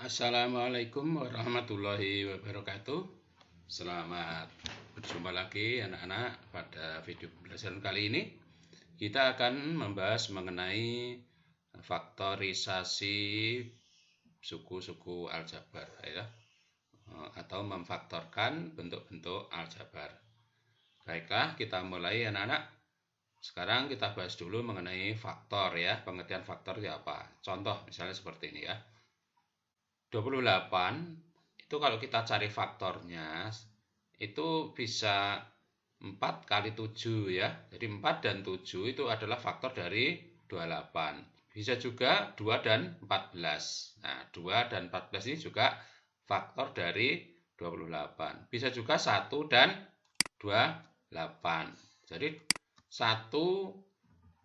Assalamualaikum warahmatullahi wabarakatuh. Selamat berjumpa lagi anak-anak. Pada video pembelajaran kali ini kita akan membahas mengenai faktorisasi suku-suku aljabar ya, atau memfaktorkan bentuk-bentuk aljabar. Baiklah, kita mulai anak-anak. Sekarang kita bahas dulu mengenai faktor ya. Pengertian faktor itu apa? Contoh misalnya seperti ini ya. 28 itu kalau kita cari faktornya itu bisa 4 kali 7 ya. Jadi 4 dan 7 itu adalah faktor dari 28. Bisa juga 2 dan 14. Nah, 2 dan 14 ini juga faktor dari 28. Bisa juga 1 dan 28. Jadi 1,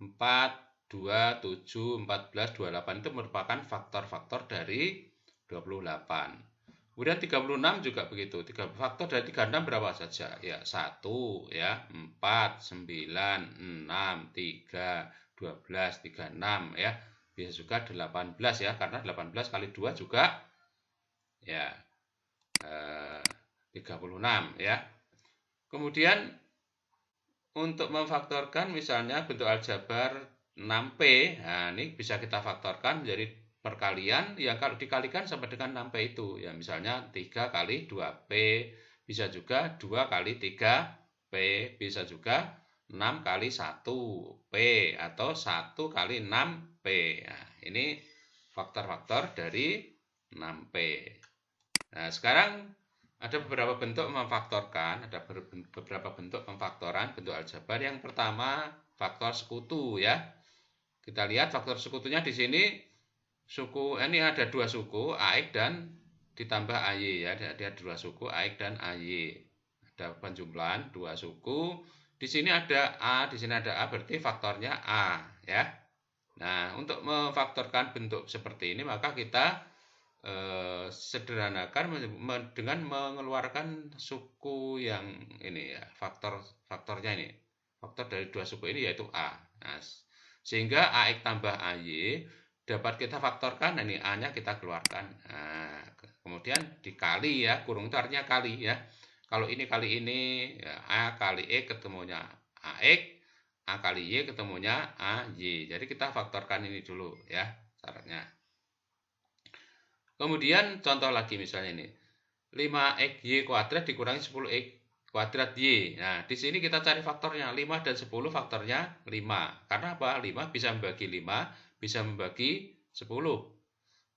4, 2, 7, 14, 28 itu merupakan faktor-faktor dari 28. Kemudian 36 juga begitu. Faktor dari 36 berapa saja? Ya, 1, ya, 4, 9, 6, 3, 12, 36 ya. Bisa juga 18 ya, karena 18 kali 2 juga ya 36 ya. Kemudian untuk memfaktorkan misalnya bentuk aljabar 6P, nah ini bisa kita faktorkan menjadi perkalian yang kalau dikalikan sama dengan 6P itu. Ya misalnya 3 kali 2P, bisa juga 2 kali 3P, bisa juga 6 kali 1P, atau 1 kali 6P. Nah, ini faktor-faktor dari 6P. Nah, sekarang ada beberapa bentuk memfaktorkan, ada beberapa bentuk pemfaktoran bentuk aljabar. Yang pertama, faktor sekutu ya. Kita lihat faktor sekutunya di sini ini ada dua suku AX dan ditambah AY ya. Ada dua suku AX dan AY. Ada penjumlahan dua suku. Di sini ada A, di sini ada A, berarti faktornya A ya. Nah, untuk memfaktorkan bentuk seperti ini maka kita sederhanakan dengan mengeluarkan suku yang ini ya, faktornya ini. Faktor dari dua suku ini yaitu A. Nah, sehingga AX tambah AY dapat kita faktorkan. Nah, ini A-nya kita keluarkan. Nah, kemudian dikali ya, kurung itu artinya kali ya. Kalau ini kali ini ya, A kali E ketemunya AX, A kali Y ketemunya AY. Jadi kita faktorkan ini dulu ya syaratnya. Kemudian contoh lagi misalnya ini. 5xy kuadrat dikurangi 10x kuadrat y. Nah, di sini kita cari faktornya. 5 dan 10 faktornya 5. Karena apa? 5 bisa membagi 5, bisa membagi 10.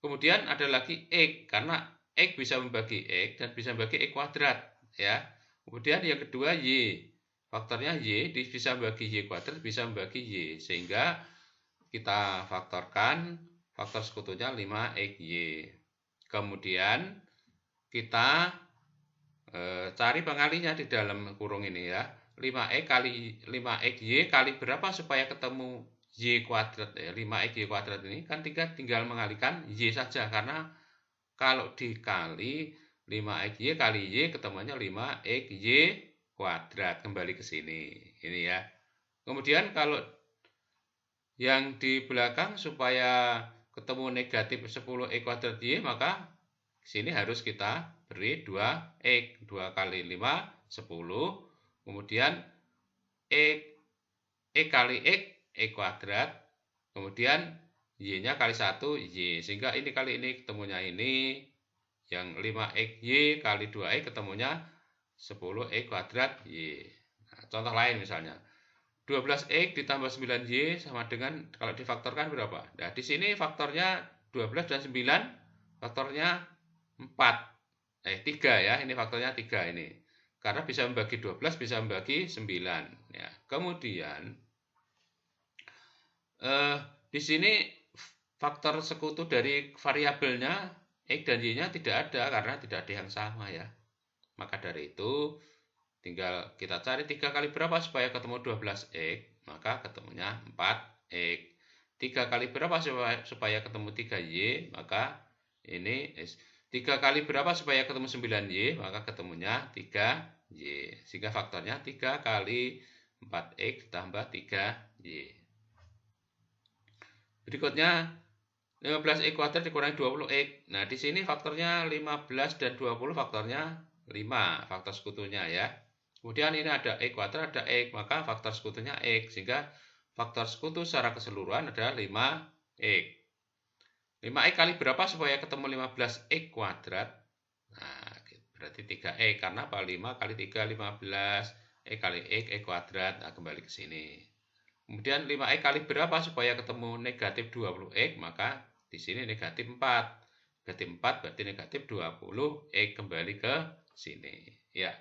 Kemudian ada lagi x, karena x bisa membagi x dan bisa membagi x kuadrat ya. Kemudian yang kedua y. Faktornya y bisa membagi y kuadrat, bisa membagi y. Sehingga kita faktorkan faktor sekutunya 5xy. Kemudian kita cari pengalinya di dalam kurung ini ya. 5x kali 5xy kali berapa supaya ketemu y kuadrat ya. 5xy kuadrat ini kan tinggal mengalihkan y saja, karena kalau dikali 5xy kali y ketemunya 5xy kuadrat, kembali ke sini. Ini ya. Kemudian kalau yang di belakang supaya ketemu negatif 10x kuadrat y, maka sini harus kita beri 2x. 2 kali 5, 10. Kemudian x kali x, x kuadrat. Kemudian y-nya kali 1, y. Sehingga ini kali ini ketemunya ini. Yang 5xy kali 2x ketemunya 10x kuadrat y. Nah, contoh lain misalnya. 12x ditambah 9y sama dengan, kalau difaktorkan berapa? Nah, di sini faktornya 12 dan 9, faktornya 4. 3 ya, ini faktornya 3 ini. Karena bisa membagi 12, bisa membagi 9 ya. Kemudian di sini faktor sekutu dari variabelnya x dan y-nya tidak ada, karena tidak ada yang sama ya. Maka dari itu tinggal kita cari 3 kali berapa supaya ketemu 12x, maka ketemunya 4x. 3 kali berapa supaya ketemu 3y, maka ini 3 kali berapa supaya ketemu 9y, maka ketemunya 3y. Sehingga faktornya 3 kali 4x tambah 3y. Berikutnya 15x kuadrat dikurangi 20x. Nah, di sini faktornya 15 dan 20 faktornya 5, faktor sekutunya ya. Kemudian ini ada x kuadrat, ada x, maka faktor sekutunya x, sehingga faktor sekutu secara keseluruhan adalah 5x. 5x kali berapa supaya ketemu 15x kuadrat? Nah, berarti 3x, karena apa? 5 kali 3, 15, x kali x kuadrat. Nah, kembali ke sini. Kemudian 5x kali berapa supaya ketemu negatif 20x? Maka di sini negatif 4. Negatif 4 berarti negatif 20x, kembali ke sini. Ya.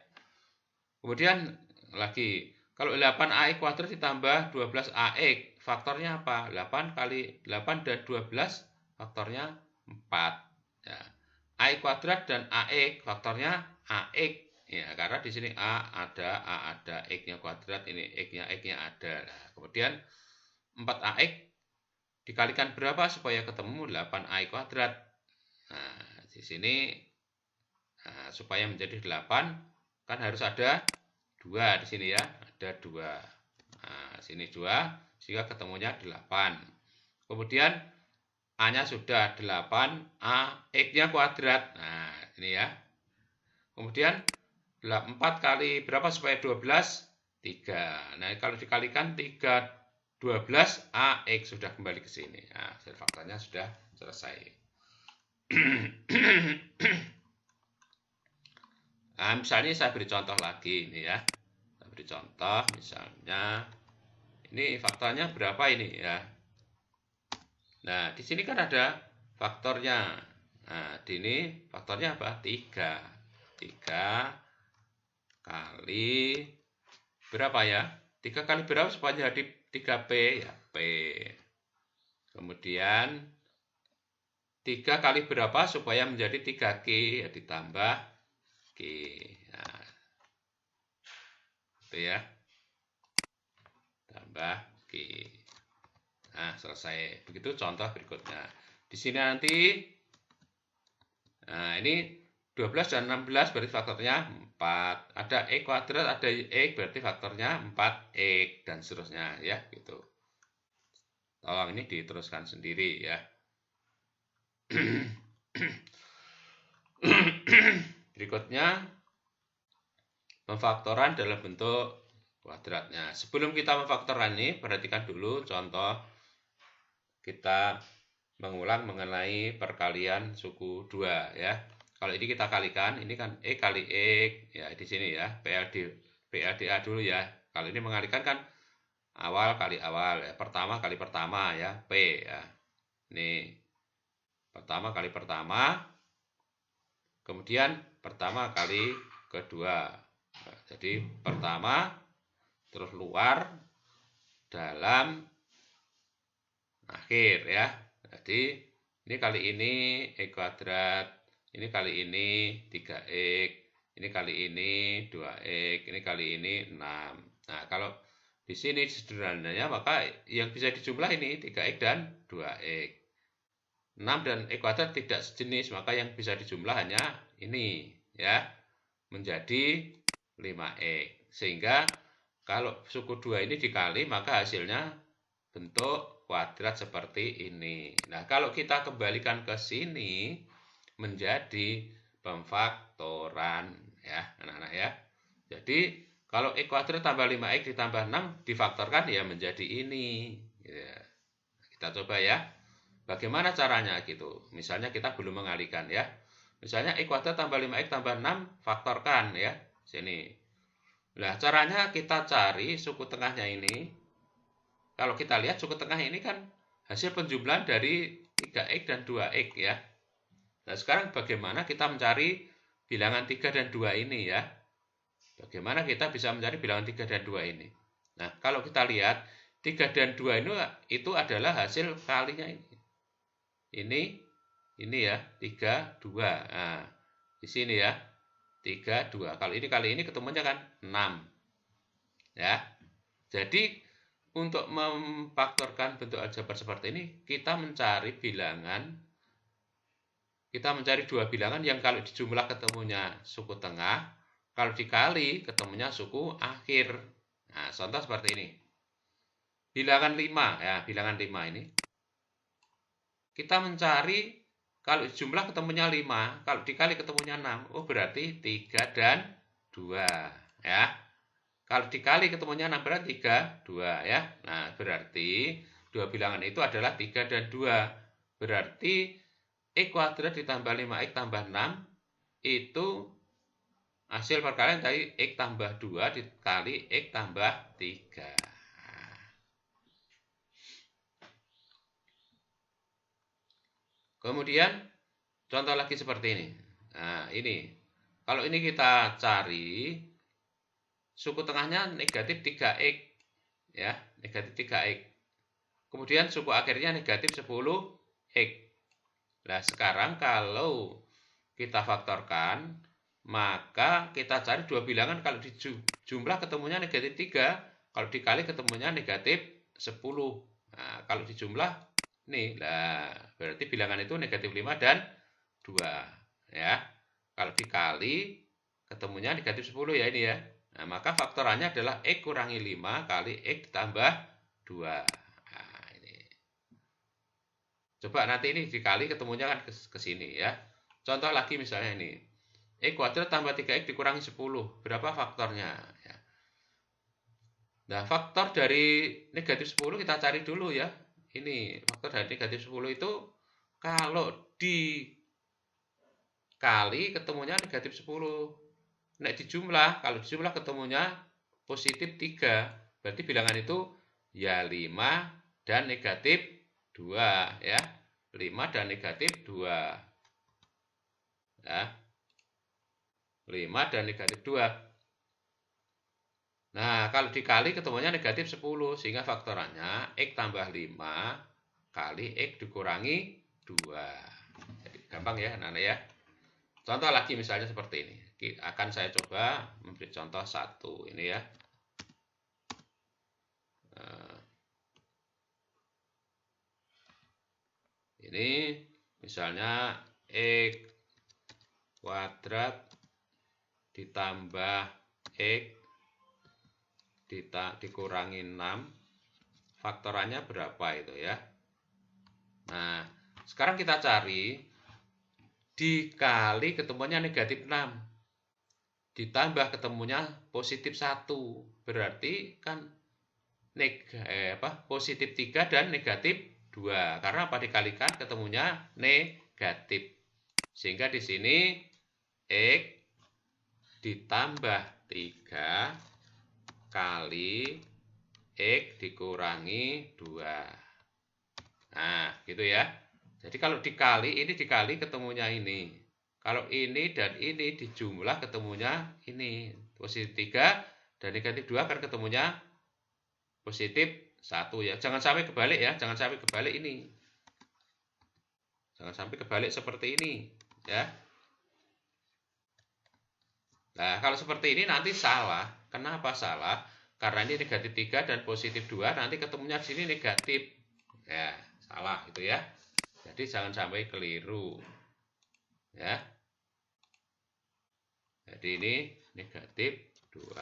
Kemudian lagi, kalau 8ax kuadrat ditambah 12ax, faktornya apa? 8 kali 8 dan 12, faktornya 4. Ya. Ax kuadrat dan ax, faktornya ax. Ya, karena di sini a ada, x-nya kuadrat, ini x-nya ada. Nah, kemudian 4ax dikalikan berapa supaya ketemu 8ax kuadrat? Nah, di sini supaya menjadi 8 kan harus ada 2 di sini ya, ada 2. Nah, sini 2 sehingga ketemunya 8. Kemudian a-nya sudah 8, x-nya kuadrat. Nah, ini ya. Kemudian 4 kali berapa supaya 12? 3. Nah, kalau dikalikan 3 12 AX sudah kembali ke sini. Nah, hasil faktornya sudah selesai. Nah, misalnya saya beri contoh lagi ini ya. Saya beri contoh misalnya ini faktornya berapa ini ya. Nah, di sini kan ada faktornya. Nah, di ini faktornya apa? 3. 3 kali berapa ya? 3 kali berapa supaya jadi 3P? Ya, P. Kemudian 3 kali berapa supaya menjadi 3Q? Ya, ditambah Q. Nah, itu ya. Tambah Q. Nah, selesai. Begitu contoh berikutnya. Di sini nanti, nah ini 12 dan 16 berarti faktornya 4. Ada x kuadrat, ada x berarti faktornya 4x dan seterusnya ya, gitu. Tolong ini diteruskan sendiri ya. Berikutnya pemfaktoran dalam bentuk kuadratnya. Sebelum kita memfaktorkan ini, perhatikan dulu contoh kita mengulang mengenai perkalian suku 2 ya. Kalau ini kita kalikan, ini kan x kali x ya, di sini ya, PLDA dulu ya. Kalau ini mengalikan kan awal kali awal ya, pertama kali pertama ya, P ya. Ini pertama kali pertama, kemudian pertama kali kedua. Nah, jadi pertama, terus luar, dalam, akhir ya. Jadi ini kali ini x kuadrat, ini kali ini 3x, ini kali ini 2x, ini kali ini 6. Nah, kalau di sini sederhananya maka yang bisa dijumlah ini 3x dan 2x. 6 dan x kuadrat tidak sejenis, maka yang bisa dijumlah hanya ini ya, menjadi 5x. Sehingga kalau suku 2 ini dikali maka hasilnya bentuk kuadrat seperti ini. Nah, kalau kita kembalikan ke sini menjadi pemfaktoran ya, anak-anak ya. Jadi, kalau x kuadrat tambah 5x ditambah 6 difaktorkan ya menjadi ini. Ya. Kita coba ya. Bagaimana caranya gitu? Misalnya kita belum mengalihkan ya. Misalnya x kuadrat tambah 5x tambah 6 faktorkan ya. Sini. Nah, caranya kita cari suku tengahnya ini. Kalau kita lihat suku tengah ini kan hasil penjumlahan dari 3x dan 2x ya. Nah, sekarang bagaimana kita mencari bilangan 3 dan 2 ini ya. Bagaimana kita bisa mencari bilangan 3 dan 2 ini. Nah, kalau kita lihat 3 dan 2 ini itu adalah hasil kalinya ini. Ini ya, 3, 2. Nah, di sini ya, 3, 2. Kalau ini kali ini ketemunya kan 6. Ya. Jadi untuk memfaktorkan bentuk aljabar seperti ini, kita mencari dua bilangan yang kalau dijumlah ketemunya suku tengah, kalau dikali ketemunya suku akhir. Nah, contoh seperti ini. Bilangan 5 ya, bilangan 5 ini. kita mencari kalau jumlah ketemunya 5, kalau dikali ketemunya 6, oh berarti 3 dan 2 ya. Kalau dikali ketemunya 6 berarti 3, 2 ya. Nah, berarti dua bilangan itu adalah 3 dan 2. Berarti X kuadrat ditambah 5X tambah 6 itu hasil perkalian dari X tambah 2 dikali X tambah 3. Kemudian contoh lagi seperti ini. Nah, ini. Kalau ini kita cari suku tengahnya negatif 3X ya, negatif 3X. Kemudian suku akhirnya negatif 10X. Nah, sekarang kalau kita faktorkan, maka kita cari dua bilangan kalau dijumlah ketemunya negatif 3, kalau dikali ketemunya negatif 10. Nah, kalau dijumlah nih, lah berarti bilangan itu negatif 5 dan 2 ya. Kalau dikali ketemunya negatif 10 ya ini ya. Nah, maka faktorannya adalah X kurangi 5 kali X tambah 2. Nah, ini. Coba nanti ini dikali ketemunya kan ke sini ya. Contoh lagi misalnya ini. X kuadrat tambah 3X dikurangi 10. Berapa faktornya? Ya. Nah, faktor dari negatif 10 kita cari dulu ya. Ini faktor dari negatif 10 itu kalau dikali ketemunya negatif 10. Nek dijumlah, kalau dijumlah ketemunya positif 3. Berarti bilangan itu ya 5 dan negatif 2 ya. 5 dan negatif 2. Ya. 5 dan negatif 2. Nah, kalau dikali ketemunya negatif 10, sehingga faktorannya X tambah 5 kali X dikurangi 2. Jadi gampang ya anak-anak ya. Contoh lagi misalnya seperti ini. Akan saya coba memberi contoh satu ini ya. Ini misalnya X kuadrat ditambah X dikurangi 6, faktorannya berapa itu ya. Nah, sekarang kita cari dikali ketemunya negatif 6 ditambah ketemunya positif 1, berarti kan positif 3 dan negatif 2. Karena apa, dikalikan ketemunya negatif. Sehingga di sini X ditambah 3 kali X dikurangi 2. Nah, gitu ya. Jadi kalau dikali, ini dikali ketemunya ini. Kalau ini dan ini dijumlah ketemunya ini. Positif 3 dan negatif 2 kan ketemunya positif 1 ya. Jangan sampai kebalik ya. Jangan sampai kebalik ini. Jangan sampai kebalik seperti ini ya. Nah, kalau seperti ini nanti salah. Kenapa salah? Karena ini negatif 3 dan positif 2, nanti ketemunya di sini negatif. Ya, salah gitu ya. Jadi jangan sampai keliru. Ya. Jadi ini negatif 2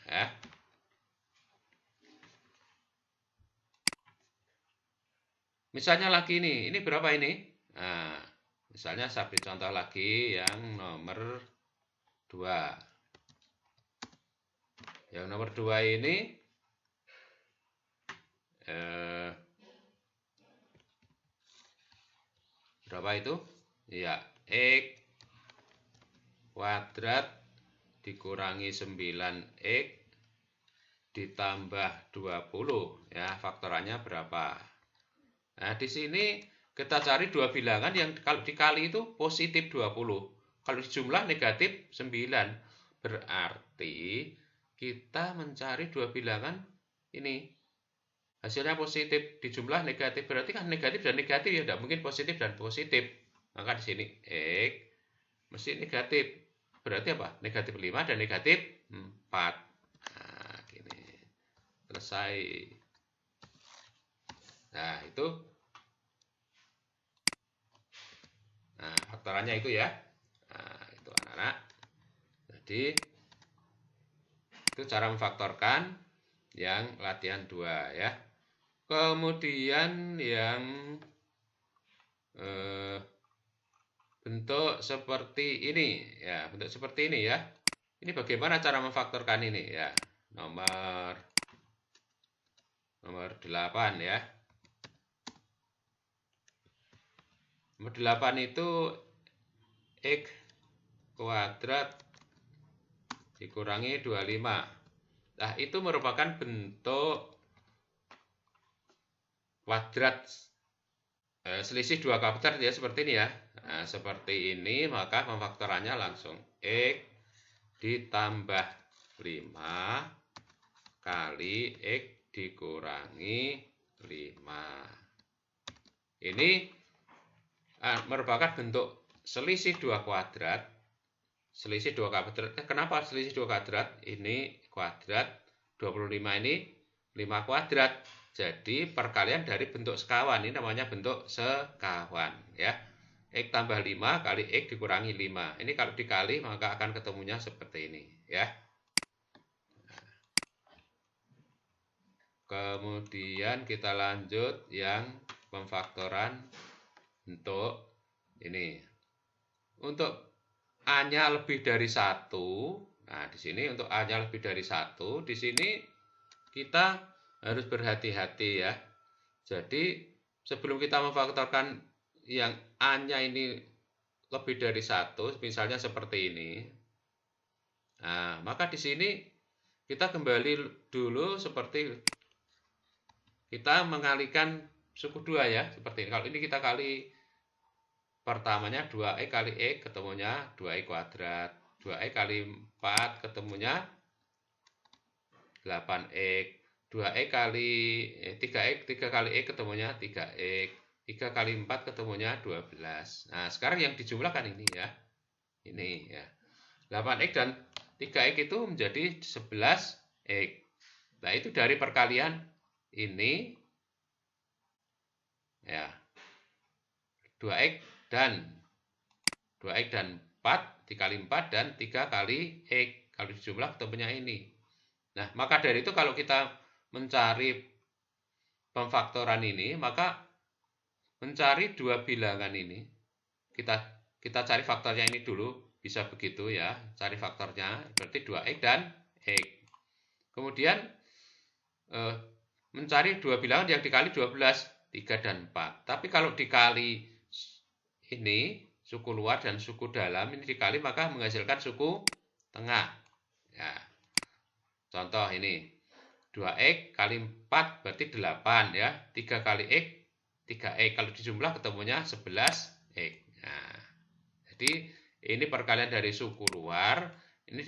ya. Misalnya lagi ini berapa ini? Nah, misalnya saya beri contoh lagi yang nomor 2. Yang nomor 2 ini berapa itu? Ya, X kuadrat dikurangi 9X ditambah 20 ya, faktorannya berapa? Nah, di sini kita cari dua bilangan yang kalau dikali itu positif 20. Kalau dijumlah negatif 9. Berarti kita mencari dua bilangan ini. Hasilnya positif dijumlah negatif. Berarti kan negatif dan negatif ya, tidak mungkin positif dan positif. Maka di sini X mesti negatif. Berarti apa? Negatif 5 dan negatif 4. Nah, gini. Selesai. Nah, itu. Nah, faktorannya itu ya. Nah, itu anak-anak. Jadi, itu cara memfaktorkan yang latihan 2 ya. Kemudian yang bentuk seperti ini ya, bentuk seperti ini ya. Ini bagaimana cara memfaktorkan ini ya? Nomor 8 ya. Nomor 8 itu X kuadrat dikurangi 25. Nah, itu merupakan bentuk kuadrat selisih dua kuadrat ya, seperti ini ya. Nah, seperti ini, maka pemfaktorannya langsung X ditambah 5 kali X dikurangi 5. Ini merupakan bentuk selisih dua kuadrat. Selisih dua kuadrat. Kenapa selisih dua kuadrat? Ini kuadrat, 25 ini 5 kuadrat. Jadi perkalian dari bentuk sekawan. Ini namanya bentuk sekawan ya. X tambah 5 kali X dikurangi 5. Ini kalau dikali maka akan ketemunya seperti ini ya. Kemudian kita lanjut yang pemfaktoran bentuk ini. Untuk A-nya lebih dari 1. Nah, di sini untuk A-nya lebih dari 1, di sini kita harus berhati-hati ya. Jadi, sebelum kita memfaktorkan yang A-nya ini lebih dari 1, misalnya seperti ini. Nah, maka di sini kita kembali dulu seperti kita mengalikan suku 2 ya, seperti ini. Kalau ini kita kali pertamanya 2x kali x ketemunya 2x kuadrat. 2x kali 4 ketemunya 8x. 2x kali 3x, 3 kali x ketemunya 3x. 3 kali 4 ketemunya 12. Nah, sekarang yang dijumlahkan ini ya. Ini ya. 8x dan 3x itu menjadi 11x. Nah, itu dari perkalian ini ya. 2x dan 4 dikali 4 dan 3 kali x. Kalau dijumlah ketemunya ini. Nah, maka dari itu kalau kita mencari pemfaktoran ini, maka mencari dua bilangan ini, kita cari faktornya ini dulu, bisa begitu ya, cari faktornya, berarti 2x dan x. Kemudian mencari dua bilangan yang dikali 12, 3 dan 4. Tapi kalau dikali ini, suku luar dan suku dalam, ini dikali maka menghasilkan suku tengah. Ya. Contoh ini, 2x kali 4 berarti 8 ya, 3 kali x, 3x. Kalau dijumlah ketemunya 11x. Nah, jadi ini perkalian dari suku luar, ini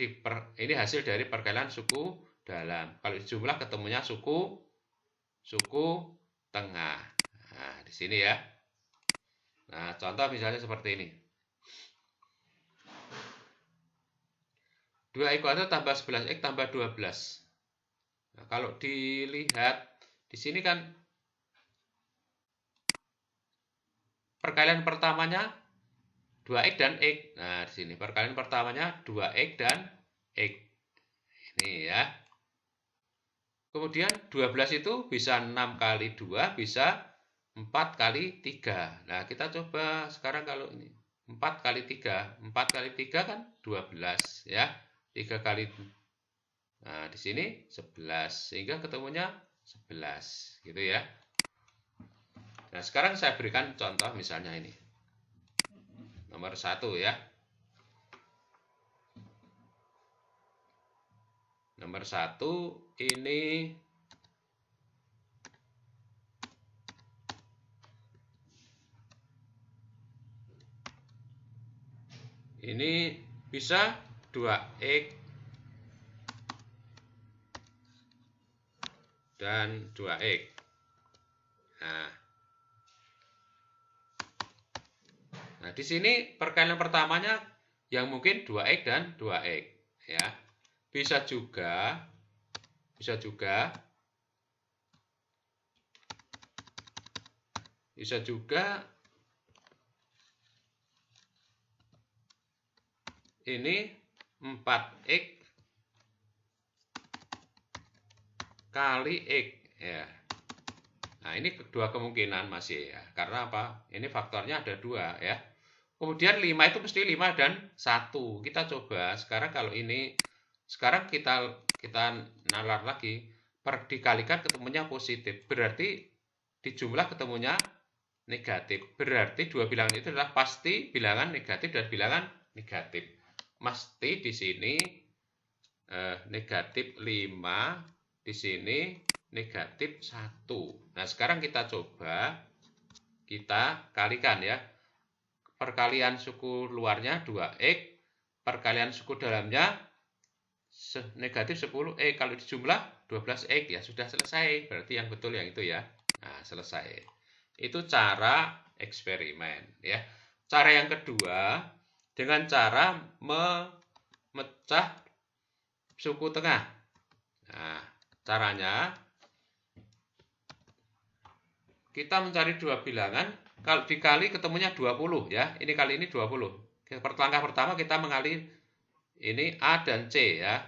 hasil dari perkalian suku dalam. Kalau dijumlah ketemunya suku tengah. Nah, di sini ya. Nah, contoh misalnya seperti ini. 2x kuadrat tambah 11x tambah 12. Nah, kalau dilihat di sini kan perkalian pertamanya 2x dan x. Nah, di sini perkalian pertamanya 2x dan x. Ini ya. Kemudian 12 itu bisa 6 kali 2, bisa 4 kali 3. Nah, kita coba sekarang kalau ini 4 kali 3. 4 kali 3 kan 12 ya. 3 kali, nah di sini 11, sehingga ketemunya 11 gitu ya. Nah, sekarang saya berikan contoh misalnya ini. Nomor 1 ya. Nomor 1 ini bisa 2x dan 2x. Nah, di sini perkalian pertamanya yang mungkin 2x dan 2x ya. Bisa juga ini 4x kali x ya. Nah, ini dua kemungkinan masih ya. Karena apa? Ini faktornya ada dua ya. Kemudian 5 itu mesti 5 dan 1. Kita coba sekarang kalau ini, sekarang kita nalar lagi, dikalikan ketemunya positif. Berarti dijumlah ketemunya negatif. Berarti dua bilangan itu adalah pasti bilangan negatif dan bilangan negatif. Mesti di sini negatif 5, di sini negatif 1. Nah, sekarang kita coba, kita kalikan ya. Perkalian suku luarnya 2x, perkalian suku dalamnya negatif 10x. Kalau dijumlah 12x ya sudah selesai. Berarti yang betul yang itu ya. Nah, selesai. Itu cara eksperimen ya. Cara yang kedua, dengan cara memecah suku tengah. Nah, caranya kita mencari dua bilangan, kalau dikali ketemunya 20 ya. Ini kali ini 20. Langkah pertama kita mengali ini A dan C ya.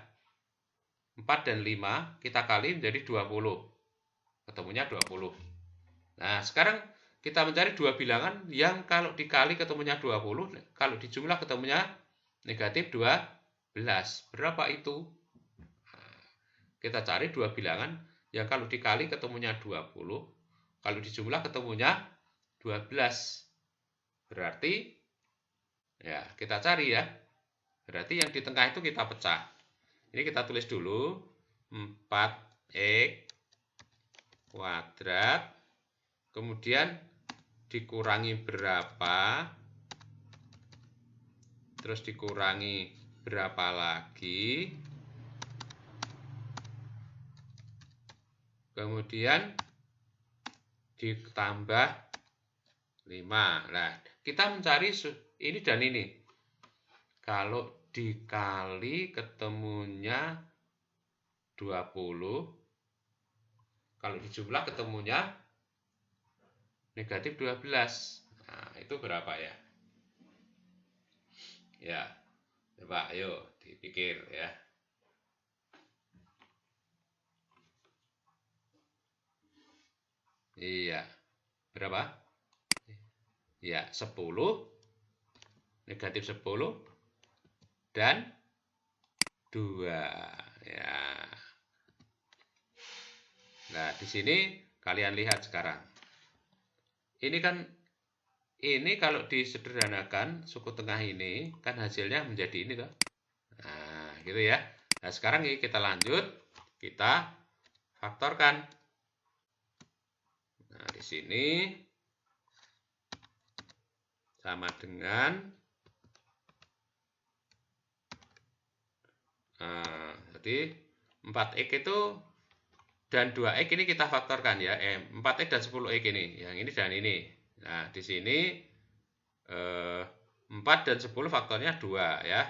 4 dan 5 kita kali menjadi 20. Ketemunya 20. Nah, sekarang kita mencari dua bilangan yang kalau dikali ketemunya 20, kalau dijumlah ketemunya negatif 12. Berapa itu? Kita cari dua bilangan yang kalau dikali ketemunya 20, kalau dijumlah ketemunya 12. Berarti ya kita cari ya. Berarti yang di tengah itu kita pecah. Ini kita tulis dulu 4x kuadrat, kemudian dikurangi berapa, terus dikurangi berapa lagi, kemudian ditambah 5. Nah, kita mencari ini dan ini. Kalau dikali ketemunya 20, kalau dijumlah ketemunya negatif 12. Nah, itu berapa ya? Ya, coba ayo dipikir ya. Iya, berapa? Ya, 10, negatif 10, dan 2. Ya. Nah, di sini kalian lihat sekarang. Ini kan, ini kalau disederhanakan, suku tengah ini, kan hasilnya menjadi ini toh. Nah, gitu ya. Nah, sekarang kita lanjut, kita faktorkan. Nah, di sini sama dengan jadi 4x itu dan 2x ini kita faktorkan ya. 4x dan 10x ini. Yang ini dan ini. Nah, di sini 4 dan 10 faktornya 2 ya.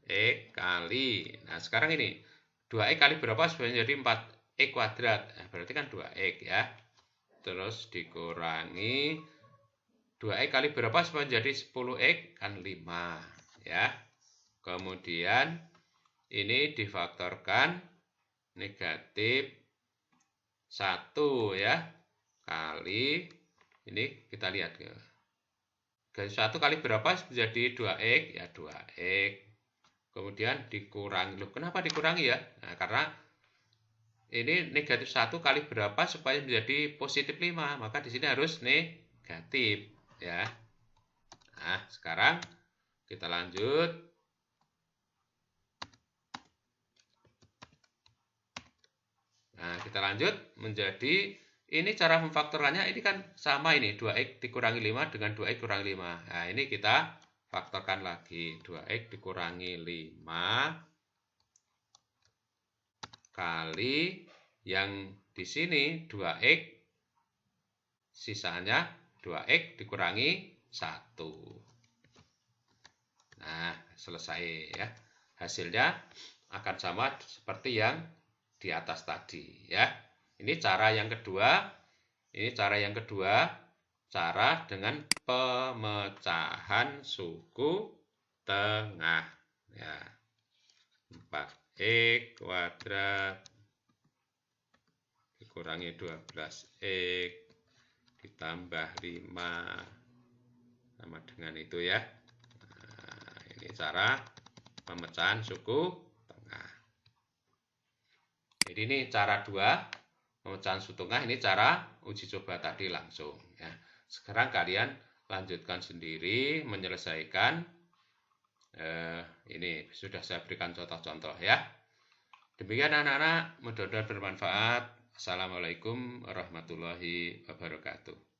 X kali. Nah, sekarang ini 2x kali berapa supaya jadi 4x kuadrat. Nah, berarti kan 2x ya. Terus dikurangi 2x kali berapa supaya jadi 10x, kan 5 ya. Kemudian ini difaktorkan negatif 1 ya, kali ini kita lihat ya. 1 kali berapa jadi 2x ya, 2x. Kemudian dikurangi. Loh, kenapa dikurangi ya? Nah, karena ini negatif 1 kali berapa supaya menjadi positif 5, maka di sini harus negatif ya. Nah, sekarang kita lanjut. Nah, kita lanjut menjadi ini cara memfaktorkannya ini kan sama ini 2x dikurangi 5 dengan 2x kurangi 5. Nah, ini kita faktorkan lagi 2x dikurangi 5 kali yang di sini 2x, sisanya 2x dikurangi 1. Nah, selesai ya. Hasilnya akan sama seperti yang di atas tadi ya. Ini cara yang kedua. Ini cara yang kedua, cara dengan pemecahan suku tengah ya. 4x kuadrat kurangi 12X ditambah 5 sama dengan itu ya. Nah, ini cara pemecahan suku tengah. Jadi ini cara 2 pemecahan suku tengah, ini cara uji coba tadi langsung ya. Sekarang kalian lanjutkan sendiri menyelesaikan. Ini sudah saya berikan contoh-contoh ya. Demikian anak-anak, mudah-mudahan bermanfaat. Assalamualaikum warahmatullahi wabarakatuh.